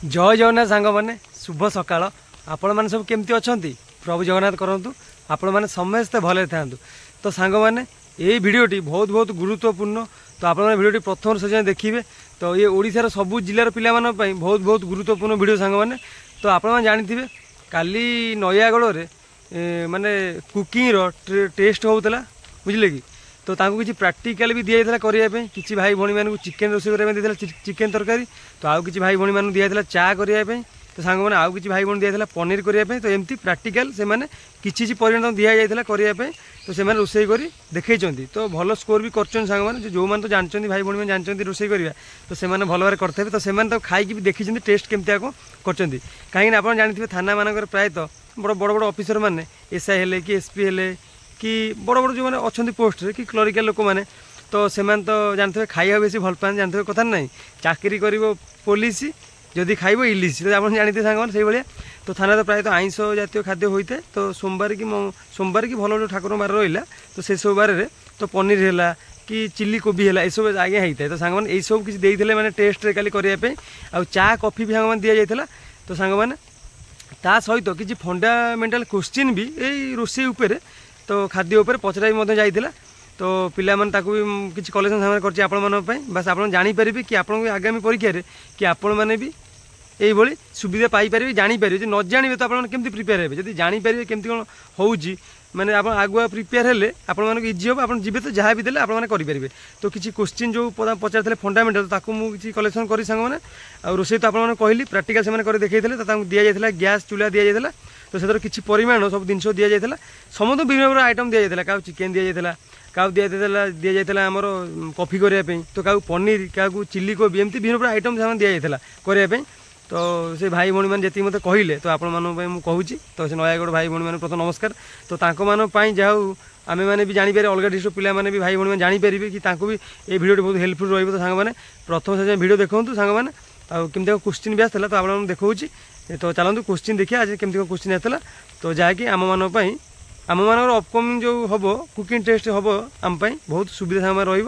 जय जगन्नाथ सांग मैंने शुभ सकाळ आपण मैंने सब केमती अच्छा प्रभु जगन्नाथ करूँ आपण मैंने समस्ते भले था। तो सांग मैंने यही भिडटी बहुत बहुत गुरुत्वपूर्ण। तो आप भिडटी प्रथम से देखिए तो ये ओडिशार सबू जिलार पिलामानपाई बहुत बहुत गुरुत्वपूर्ण भिडियो सांग मैंने। तो आप जानी काली नयागढ़ माने कुकिंग टेस्ट होता बुझे कि तो तांको किसी प्रैक्टिकल भी दिया जाता करने किसी भाई भौणी मानक चिकेन रोसे करने चिकेन तरकारी। तो आउ किसी भाई भौणी मानक दिया चा करने तो सांग मैंने आउ किसी भाई भौणी दिया पनीर करने। तो एमती प्रैक्टिकल से मैंने किसी परिणाम दि जाता करने तो से रोसे कर देखई। तो भल स्कोर भी कर सांग मैंने जो मैंने तो जानते भाई भौणी जानते रोसे करवा तो से भल भाव करते। तो से तो खाई भी देखी टेस्ट केमती आको कर कहीं आप जानते थाना मानक प्रायतः बड़ बड़ बड़ ऑफिसर मैंने एसआई हेले कि एसपी हेले कि बड़ बड़ जो मैंने अच्छा पोस्ट कि क्लरिकल लोक मैंने तो से तो जानते खाइबा बेसी भल पाते जानते कथा ना चाकरी कर पुलिस जदि खाइब इलिश तो आप जानते सांग से भाया। तो थाना तो प्रायतः आइंष जातीय खाद्य होता है। तो सोमवार की भल जो ठाकुर बार रहा तो से सब बार तो पनीर है कि चिली कोबी है सब आगे होता है। तो सांग मैंने सब किसी देते मैंने टेस्ट काली करने आ चा कॉफी भी सांग मैंने दि जाता। तो सांग मैंने ता सहित किसी फंडामेंटाल क्वेश्चन भी यही रोसे उपर तो खाद्य उपर पचरा जाइला। तो पिला माने ताकू भी किसी कलेक्शन सामने करछि आपण मानक पई बस आपण जानि परिबे कि आपण आगामी परीक्षा रे कि आपण माने भी एई भली सुविधा पाई परिबे जानि परिबे। जे न जानिबे तो आपण केमति प्रिपेयर हेबे जदि जानि परिबे केमति कोन होउची माने आपण आगुआ प्रिपेयर हेले आपण मानक इजी हो आपण जिबे तो जहा भी देले आपण माने करि परिबे। तो किसी क्वेश्चन जो पचारथिले फंडामेंटल ताकू मु किसी कलेक्शन करी संग माने आ रोसे तो आपण माने कहली प्रैक्टिकल से माने करि देखैथिले। तो ताकू दिया जायथिला गैस चूल्हा दिया जायथिला। तो से किसी परिमाण सब जिन दि जाता समस्त विभिन्न प्रकार आइटम दि जाता क्या चिकेन दि जाता क्या दि जाता आमर कॉफी करने तो क्या पनीर क्या चिली कोबी एमती विभिन्न प्रकार आइटम दि जाता करने। तो से भाई भौणी मैंने जी मत कहले तो आपण मुझे कहूँ तो से नयागढ़ भाई भौणी मैंने प्रथम नमस्कार। तो जहाँ आम मैंने भी जापर अलग डिस्ट्रिक्ट पिला माने भी भाई भौणी जापर कि भी ये भिडियो बहुत हेल्पफुल रही। तो सांग मैंने प्रथम से भिडियो देखूँ सांग मैंने आमती क्वेश्चन भी आसाला तो आप देखा। तो चलते क्वेश्चन देखिए आज केमती क्वेश्चन आसाला। तो जहाँकि आम मान अपकमिंग जो हम कुकिंग टेस्ट हम आम बहुत सुविधा समय रही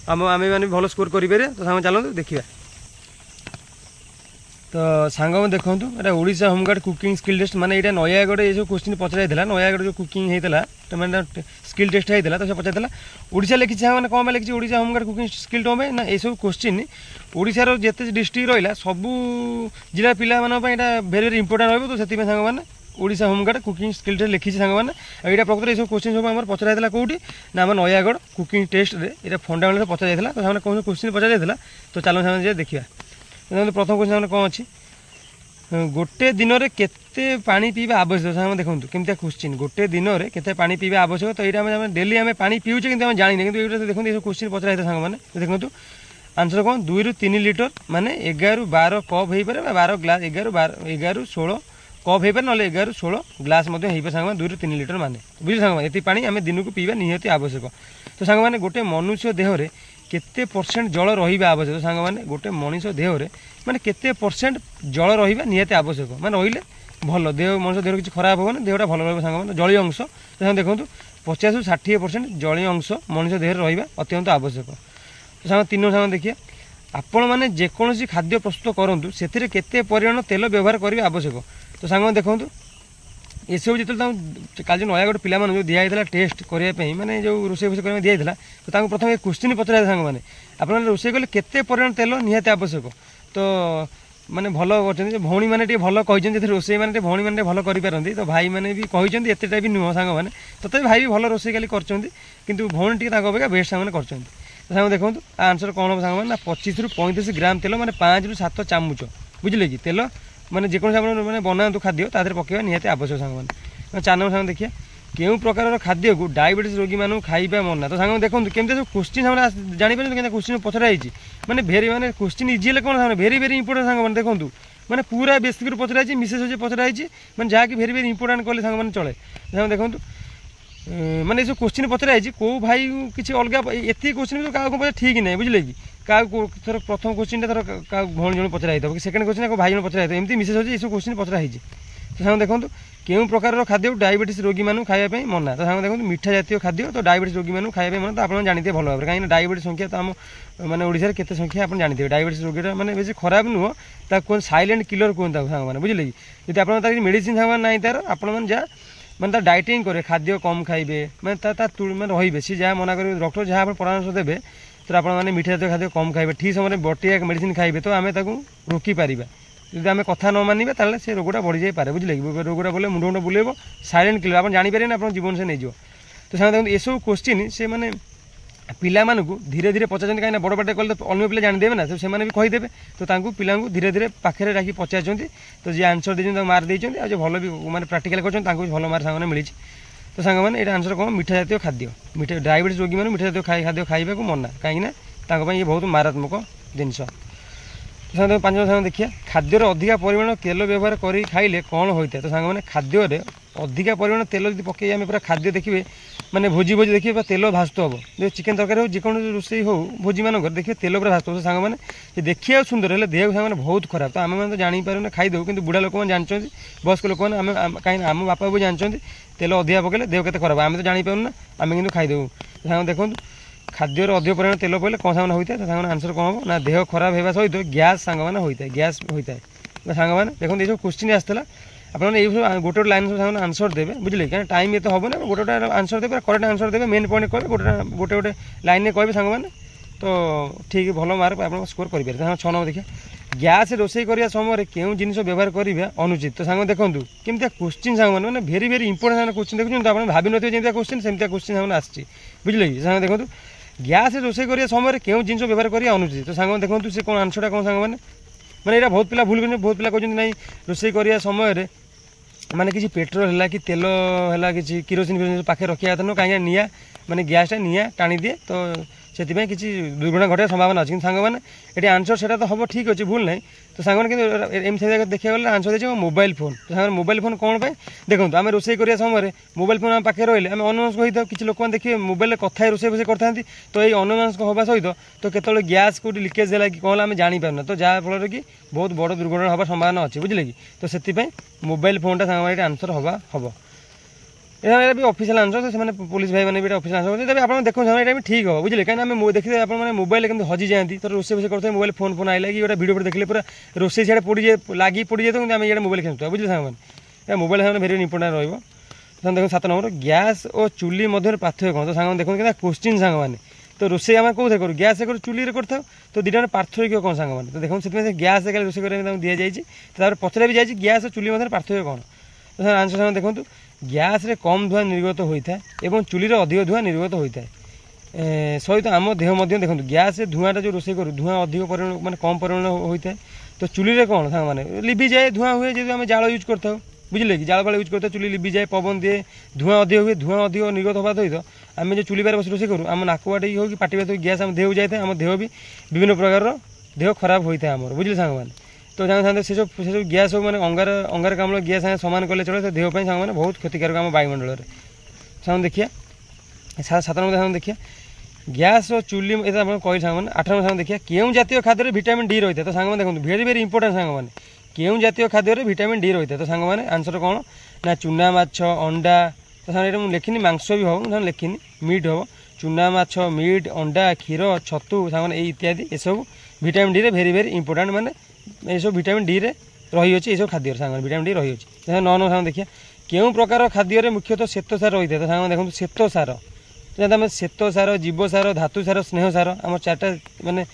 आम मैंने भल स्कोर करें। तो सांग चलते देखा। तो सांग में देखूँ ये Odisha home guard cooking skill test माने ये नयागढ़ ये सब क्वेश्चन पचरा नयागढ़ जो कुकिंग होता तो मैंने स्किल टेस्ट होता। तो से पचार ओडिशा लिखी मैंने कौन लिखी Odisha home guard cooking skill Tom ना ये सब क्वेश्चन ओडिशार जिते डिस्ट्रिक्ट रहा सबू जिला पिला भेरी भेरी इंपोर्टाट रही। तो से सांग मैंने Odisha home guard cooking skill test लिखी सांग मैंने यहाँ प्रकृत ये क्वेश्चन सब आम पचरा कौटी ना आम नयागढ़ कुकिंग टेस्ट ये फंडामेंटल पचरा जाता। तो से कौन क्वेश्चन पचरा जाता तो चलो सामने देखा। प्रथम क्वेश्चन कौन अच्छी गोटे दिन में केते पानी पीवा आवश्यक सामने देखो केमती क्वेश्चन गोटे दिन में केते पानी पीवा आवश्यक। तो यहाँ डेली आम पानी पीछे कि जानी कि देखो ये क्वेश्चन पचरा जाता सांग मैंने देखो आंसर कौन 2 ରୁ 3 लीटर माने 11 ରୁ 12 कप हो पारे 12 ग्लास 11 ରୁ 16 कप हो पारे ना 11 ରୁ 16 ग्लास सांग 2 ରୁ 3 लीटर माने बुझे सांग ये पानी आम दिन को पीवा निहाती आवश्यक। तो सांग मैंने गोटे मनुष्य देहरे केते परसेंट जल रहा आवश्यक। तो सांग मैंने गोटे मनुष्य देहरे माने केते परसेंट जल रहा निहाती आवश्यक माने रहिले भल देह मनुष्य देह किसी खराब होगा देहटा भल रहा सांग मैंने जलीय अंश। तो देखो 50 ରୁ 60% जलीय अंश मनुष्य देह रहा अत्यंत आवश्यक। तो सांग 3 सांग देखिए आपण मैंने जेकोसी खाद्य प्रस्तुत करूँ से केते परिमाण तेल व्यवहार करने आवश्यक। तो सांग देखो ये सब जो काल जो नयागढ़ पिला जो दिखाई टेस्ट करने माने जो रोसे फोसे करने दिखाई तो प्रथम क्वेश्चन पचरा सांग मैंने आप रोसे कले केते परिमाण तेल निहाती आवश्यक। तो माने भल कर भौणी मैंने भल कहते रोसे मैंने भौणी मैंने भल करें। तो भाई मैंने भी कहते एतटा भी नुह सांग मैंने तथा भाई भी भल रोसे खाली कर भौणी टी अपेक्षा बेस्ट सांग कर। तो सांग देखो आंसर कौन हम सांग 25 ରୁ 35 ग्राम तेल माने 5 ରୁ 7 चामच बुझे कि तेल माने जेको मैंने बनातु खाद्य तादेह पकेवा निहाती आवश्यक सांग मैंने। 4 नंबर सांग देखिए केउ प्रकार खाद्य को डायबिटीज रोगी मानू खाइबा मना। तो सांग देखो केमती सब क्वेश्चन जापर क्वेश्चन पचरा माने भेरी माने क्वेश्चन इजी है कौन भेरी भेरी इंपोर्टेंट सांग मैंने देखो माने पूरा बेसिक पचरा मिसेज पचरा माने जहाँकि भेरी भेरी इंपोर्टेंट कले सांग मैंने चले। सांग देखो माने सब क्वेश्चन पचरा कौ भाई किसी अलग एति क्वेश्चन तो क्या ठीक ना बुझे कि क्या थर प्रथम क्वेश्चन थर क्या भौणी जन पचरा कि सेकेंड क्वेश्चन भाई जन पचरा एमती मिसेज ये सब क्वेश्चन पचरा। तो सांग देखो केउं प्रकार खाद्य डायबिटीज रोगी मानू खाइबा मना तो सांग देखो मीठा जातीय खाद्य तो डायबिटीज रोगी मानू खाइबा मना तो आप जानते भल भाव कहीं डायबिटीज संख्या तो आम मैंने ओडिशा केते संख्या आप जानते डायबिटीज रोगी मैंने बेसी खराब नुह कौन साइलेंट किलर कहते साग मैंने बुझे कि जब आप मेडिसिन साग ना तार आपने जा मैंने डाइटिंग करे खाद्य कम खाइबे मैंने रही सी जहाँ मना कर डॉक्टर जहाँ परामर्श देवे तो आपने मीठा जातीय खाद्य कम खाइबे ठीक समय बटिया मेडिसिन खाइबे तो आम रोकी पारिबा যদি আমি কথা ন মানিবা তাহলে সে রোগটা বড়ি যাই পারে বুঝলে কি রোগটা বলে মুন্ড মুন্ড বুলেব সাইলেন্ট কিলর আপনি জানি পারেন আপনার জীবন সে নেইଯିବ তো সাধারণত দেখুন এসব কোশ্চিন সে মানে ପିଲାମାନଙ୍କୁ ଧୀରେ ଧୀରେ ପଚାରୁଛନ୍ତି କାହିଁକିନା ବଡ଼ ପାଟିରେ କଲେ ତ ଅନ୍ୟ ପିଲା ଜାଣିଦେବେ ନା ତ ସେମାନେ ବି କହିଦେବେ ତ ତାଙ୍କୁ ପିଲାଙ୍କୁ ଧୀରେ ଧୀରେ ପାଖରେ ରାଖି ପଚାରୁଛନ୍ତି ତ ଯିଏ ଆନ୍ସର ଦେଇଛନ୍ତି ତାଙ୍କୁ ମାର୍କ ଦେଇଛନ୍ତି ଆଉ ଯେ ଭଲ ବି ମାନେ ପ୍ରାକ୍ଟିକାଲ କରିଛନ୍ତି ତାଙ୍କୁ ଭଲ ମାର୍କ ସାଙ୍ଗମାନେ ମିଳିଛି ତ ସାଙ୍ଗମାନେ ଏଇଟା ଆନ୍ସର କ'ଣ ମିଠା ଜାତୀୟ ଖାଦ୍ୟ ମିଠା ଡାଇବେଟିସ୍ ରୋଗୀମାନେ ମିଠା ଜାତୀୟ ଖାଦ୍ୟ ଖାଇବାକୁ ମନା କାହିଁକିନା ତାଙ୍କ ପାଇଁ ଇଏ ବହୁତ ମାରାତ୍ମକ ଜିନିଷ तो पांच साग देखिए खाद्यर अधिका परिमाण तेल व्यवहार कर खाइले कौन होता है तो साग मैंने खाद्य अधिका परिमाण तेल जो पकई आम पूरा खाद्य देखिए माने भोजी भोजी देखिए तेल भास्त हम जो चिकेन तरकारी हो जिको रोषे हो भोजी मान देखिए तेल पूरा भास्त हो साग मैंने देखिए सुंदर है देह साग बहुत खराब तो आम मैंने तो जापर खाईदेव कि बुढ़ा लोक मैंने जानते वयस्क लोक मैंने कहीं आम बापा भी जानते तेल अधिका पकड़े देह के खराब आम तो जापर ना आम कि खाईदेव साग देखो खाद्यर अधिक परिमाण तेल पड़े कौन सामान होता है तो सामान आंसर कौन हम ना देह खराब होगा सहित गैस सांग मैंने होता है गैस होता है सांग मैंने देखो ये क्वेश्चन आसला आपने सब गोटे लाइन सब आंसर देवे बुझे क्या टाइम ये तो हम ना गोटे आंसर देवे करेक्ट आंसर देवे मेन पॉइंट कहे गोटे गोटे लाइन कहे सांग मैंने तो ठीक भल मार्क आप स्कोर करेंगे 6 नंबर देखिए गैस रोषे करने समय क्यों जिन व्यवहार करेंगे अनुचित तो सांग देखो केमती क्वेश्चन सांग मैंने भेरी भेरी इंपोर्टेंट क्वेश्चन देखुन तो आप भावी नी जमी क्वेश्चन सेमती क्वेश्चन सांग आसी बुझे कि सांग देखो गैस रोषे करने समय क्यों जिन व्यवहार करेंगे अनुचित तो सांग देखो सी कौन आंसरटा कौन सांग मैंने यहाँ बहुत पिला भूल कर बहुत पिला कहते ना रोषे करने समय माने किसी पेट्रोल है कि तेल है कि किरोसिन पाखे रखा था कहीं निआ माने गैसटा निआ टाणी दिए तो से किसी दुर्घटना घटे संभावना अच्छी सांग मैंने ये आंसर से तो हम ठीक अच्छे भूल ना तो सांग मैंने देखा गला आंसर देखिए मोबाइल फोन तो सांग मोबाइल फोन कौन पे देखो आम रोषे करने समय मोबाइल फोन आम पाखे रही आम अनमनस्क होता किसी लोक देखिए मोबाइल कथा रोषे फोषे करते तो ये अनमनस्क होगा सहित तो केतले गैस कौटी लिकेज है कि कौन आम जापर तो जहाँफल कि बहुत बड़ दुर्घटना हवा संभावना अच्छी बुझे कि तो से मोबाइल फोनटा सांग आंसर हवा हम यहाँ भी ऑफिशियल आंसर से पुलिस भाई मैंने भी ऑफिशियल आंसर करते आप देखो ये भी ठीक हो बुझे कहीं देखिए आप मोबाइल केमती हजि जाती तो रोषे फोषे करते मोबाइल फोन फोन आइला कि गोटे वीडियो देखिए पूरा रोषे सियाड़े पड़ी जाए लगी पड़ी जाए तो आम ये मोबाइल खेलुआ बुझे सामान मोबाइल सामान भेरी इंपोर्टेंट रहा देखो 7 नंबर गैस और चुली मध्य पार्थक्य कौन तो सामान देखो क्वेश्चन साग मैंने तो रोषे आम कौन करूँ गैस करूँ चुली कर तो दुटा पार्थक्य कौन साग मैंने तो देखो से गैस रोषे करने दि जाए पचरा भी जाए गैस और चुली मध्य पार्थक्य कौन तो आंसर सामान देखो गैस रे कम धुआं निर्गत होता है एवं चुली अधिक धुआं निर्गत होता है सहित आम देह मध्य देखो गैस धुआंटा जो रोषे करूँ धुआं अधिक परिमाण माने कम परिमाण होता है तो चुली रे कौन साग मैंने लिभि जाए धुआं हुए जो आम जाल यूज करता बुझे कि जाल फाल यूज करता चुली लिभि जाए पवन दिए धुआं अधिक हुए धुआं अधिक निर्गत होगा सहित आम जो चुली बस रोषे करूँ आम नाकवाटी हो कि पाटी बात गैस आम देह जाए आम देह भी विभिन्न प्रकार देह खराब होता है आम बुझे साग मैंने तो जहाँ से सब गैस सब मैंने अंगारकाम्ल गैस संमान कले चले देह सांग मैंने बहुत क्षतिकारक आम वायुमंडल में सामान देखिए 7 नंबर सामान देखिए गैस और चुली कही सांग मैंने 8 नंबर सामान देखिए क्यों जातीय खाद्य विटामिन डी रही है तो सांग मैंने देखो भेरी भेरी इंपोर्टेंट सांग मैंने क्यों जातीय खाद्य विटामिन डी रही है तो सांग मैंने आंसर कौन ना चूना माछ अंडा तो सांग ये लिखिनी मांस भी हम लिखिनी मीट हम चूना माछ मीट अंडा क्षीर छतु सांग इत्यादि ये सब विटामिन डी भेरी भेरी इंपोर्टेंट माने ये सब विटामिन डी रे रही अच्छे ये खाद्य सांग विटामिन डी रही अच्छे 9 नंबर सांग देखिए क्यों प्रकार खाद्य मुख्यतः श्वेत सार रही है तो सांग देखो श्वेत सार जहाँ आम श्वेत सार जीव सार धातु सार स्नेह सार आम 4टा माने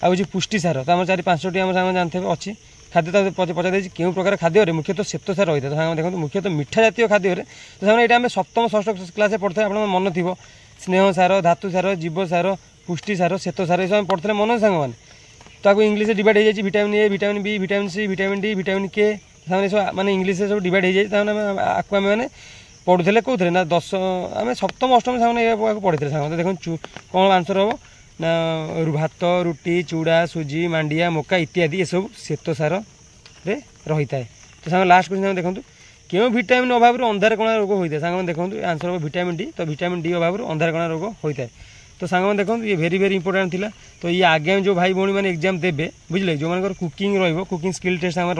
आउे पुष्टि सार तो आम 4-5टी आम सांग जानते हैं अच्छी खाद्य तो पचार देती क्यों प्रकार खाद्य मुख्यतः श्वेत सार रही है तो सांग देखो मुख्यतः मीठा जातीय खाद्य तो सांग ये आम 7म 6ठ क्लास पढ़ते आप मन थी स्नेह सार धातु सार जीव सार पुष्टि सार श्वेत सार ये सब पढ़ते मन सांग मैंने तो आपको इंग्लीश डिवाइड हो जाए vitamin A vitamin B vitamin C vitamin D vitamin K सब माने इंग्लीश सब डिवाइड हो जाए आपको आम मैंने पढ़ुले कौन ना 10 आम 7म 8म सामान पढ़ी सांग देखो कौन आंसर हम ना भात रुटी चूड़ा सुजी मांडिया मका इत्यादि ये सब श्वेत सार रही है तो सांग लास्ट क्वेश्चन देखो क्यों विटामिन अभाव अंधार कणा रोग होता है सांग देखो आंसर हम विटामिन डी तो विटामिन डी अभाव अंधार कणा रोग होता है तो सांग देखो ये भेरी भेरी इंपोर्टेंट थिला तो ये आगे जो भाई भौणी मैंने एग्जाम देवे बुझे जो मान कुकिंग कुकिंग स्किल टेस्ट आम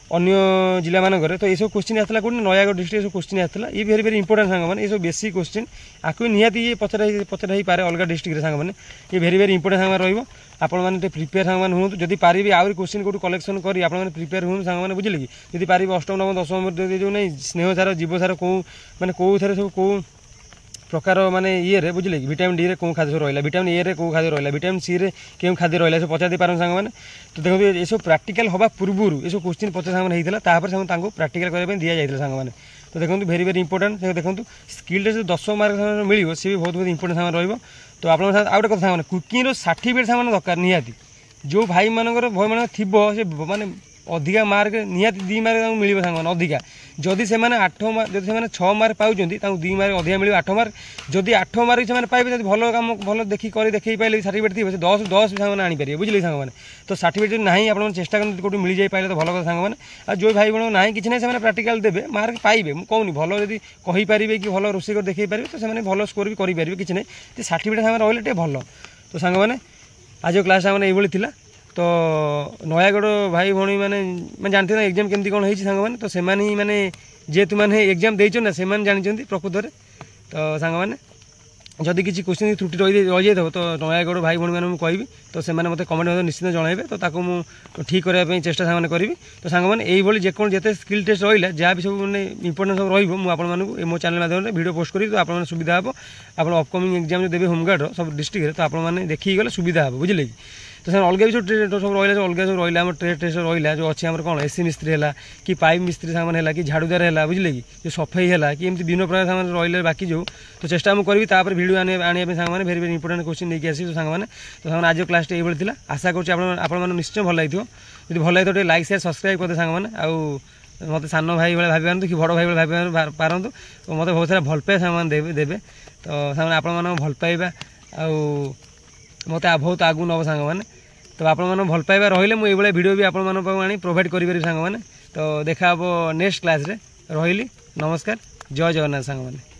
अन्य जिला मानक तो ये सब क्वेश्चन आसाला कौन नयागढ़ डिस्ट्रिक्ट सब क्वेश्चन आसाला ये भेरी भेरी इंपोर्टेंट सांग मैंने ये सब बेसिक क्वेश्चन आपको निहाती ये पचरा ही पारे अलग डिस्ट्रिक्ट सांग मैंने ये भेरी भेरी इंपोर्टेंट सांग रही आपण मैंने प्रिपेयर सांग मैंने हूँ जदि पारे आउरी क्वेश्चन कौट कलेक्शन कर आप प्रिपेयर हूँ सांग मैंने बुझे कि जदि पारे अष्टम नवम दशम जो नहीं स्नेह सार जीव सार कौ मैंने कौ थे सब कौ प्रकार माने ये बुझे कि विटामिन डी रे कौन खाद्य रहा विटामिन ए रे कौ खाद्य रहा विटामिन सी रे क्यों खाद्य रहा सब पचार पार सांग मैंने तो देखो ये सब प्रैक्टिकल हवा पूर्व ये सब क्वेश्चन पचार सांग होता है प्रैक्टिकल करने दि जाता सांग मैंने तो देखो भेरी भेरी इंपोर्टेंट देखो स्किल जो 10 मार्क मिले सी भी बहुत बहुत इंपोर्टेंट सांग रही तो आप आउटे कथा सांग कुकिंग सर्टिफिकेट सांग दरकार निहाती जो भाई मानकर भाई मान थी माने अधिका मार्क निहाती 2 मार्क मिले सांग अधिका जदि से 8 मार्क जब से 6 मार्क पाँच 2 मार्क अधिका मिले 8 मार्क जदि 8 मार्क से पाइबे भल कम भल देखी देखी पाइले सर्टिफिकेट थी 10 सांग आनीपारे बुझे सांग मैंने तो सर्टिफिकेट ना आप चेष्टा करते कौट मिल जाए पाइले तो भल सांग मैंने आ जो भाई बहन ना कि नहीं प्राक्टिकल देवे मार्क पाइबे मुझे भल जब कहींपारे कि भल रोषे कर देखी पारे तो से भल स्कोर भी करेंगे कि नहीं सर्टिफिकेट सांग रही भल तो सांग मैंने आज क्लास मैंने ये तो नयागढ़ भाई भाई मैंने जानते ना एग्जाम केमती कौन होती सांग मैंने तो से मैंने जेहेतु मैंने एग्जाम देना ना से जानते प्रकृत में तो सांग मैंने जदि किसी क्वेश्चन त्रुटि रही जाए तो नयागढ़ भाई भाई मैंने कहि तो से मत कमेंट निश्चित जनइबे तो ताको मु ठीक करने चेष्टा सामने करी तो सांग मैंने यही जेको जिते स्किल टेस्ट रहा जहाँ भी सब मैंने इंपोर्टेंट सब रही मो चैनल माध्यम वीडियो पोस्ट करी तो आप सुविधा हे आप अपकमिंग एग्जाम जो देवे होमगार्ड सब डिस्ट्रिक्ट तो आपने देखिए गले सुविधा हे बुझे कि तो सर अलग भी सब रहा अलग सब रहा ट्रेड टेस्ट रहा जो अच्छे आम कौन एसी मिस्त्री है कि पाइप मिस्त्री सामान है कि झाड़ूदार है बुझे कि जो सफाई है कि एमती विभिन्न प्रकार सामान रहा बाकी जो तो चेष्टा मुझे करी भिडियो आने सांग भेरी भेरी इंपोर्टेंट क्वेश्चन नहीं आसी तो सांग आज क्लास ये थी आशा कर निश्चय भल लगे जो भल लगे तो लाइक शेयर सब्सक्राइब करते सांग मैंने आउ मत सान भाई भाई भाई कि बड़ भाई भाई पारतु तो मत बहुत सारा भल पाए सामान देवे तो सांग आप भल पाइबा आउ मत बहुत आगू नब सांग मैंने तो आप भल पाइबा रही मुझे वीडियो भी आप प्रोवाइड करें सांग मैंने तो देखा नेक्स्ट क्लास रे रही नमस्कार जय जगन्नाथ सांग मैंने।